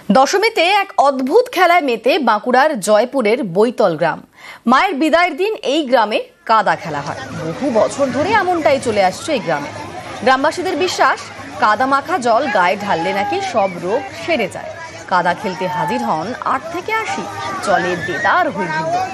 দশমীতে এক অদ্ভুত খেলায় মেতে বাঁকুড়ার জয়পুরের বৈতল গ্রাম। মায়ের বিদায়ের দিন এই গ্রামে কাদা খেলা হয়। বহু বছর ধরে এমনটাই চলে আসছে এই গ্রামে। গ্রামবাসীদের বিশ্বাস, কাদা মাখা জল গায়ে ঢাললে নাকি সব রোগ সেরে যায়। কাদা খেলতে হাজির হন 8 থেকে 80, চলে দেদার হইহুল্লোড়।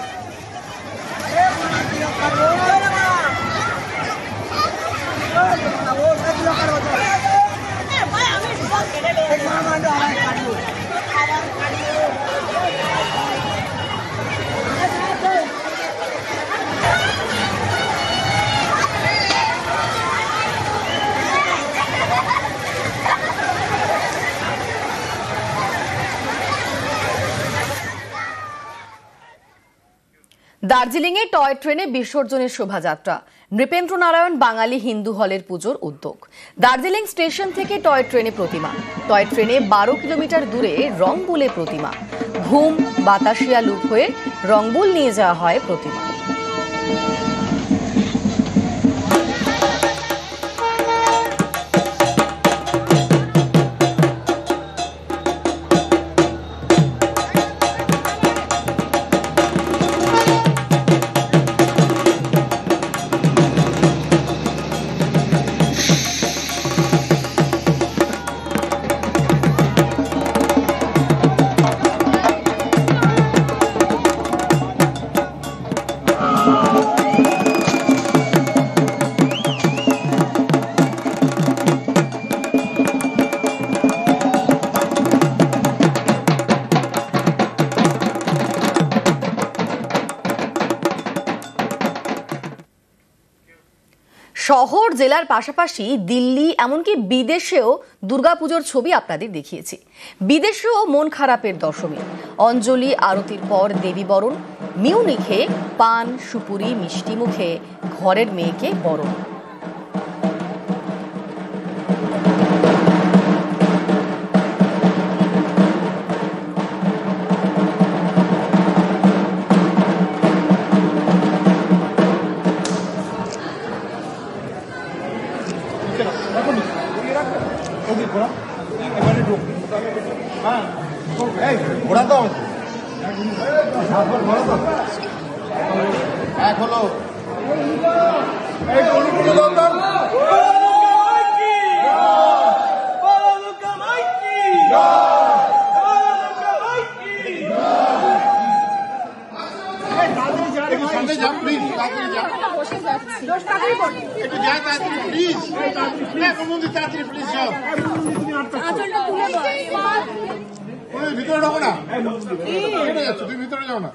দার্জিলিংয়ে টয় ট্রেনে বিসর্জনের শোভাযাত্রা। নৃপেন্দ্র নারায়ণ বাঙালি হিন্দু হলের পুজোর উদ্যোগ। দার্জিলিং স্টেশন থেকে টয় ট্রেনে প্রতিমা। টয় ট্রেনে 12 কিলোমিটার দূরে রংবুলে প্রতিমা। ঘুম বাতাসিয়া লুপ হয়ে রংবুল নিয়ে যাওয়া হয় প্রতিমা। শহর জেলার পাশাপাশি দিল্লি এমনকি বিদেশেও দুর্গাপুজোর ছবি আপনাদের দেখিয়েছি। বিদেশেও মন খারাপের দশমী। অঞ্জলি আরতির পর দেবী বরণ। মিউনিখে পান সুপুরি মিষ্টি মুখে ঘরের মেয়েকে বরণ। ঘোড়া তো এক হলো ভিতরে ঢোকো না, তুমি ভিতরে যাও না।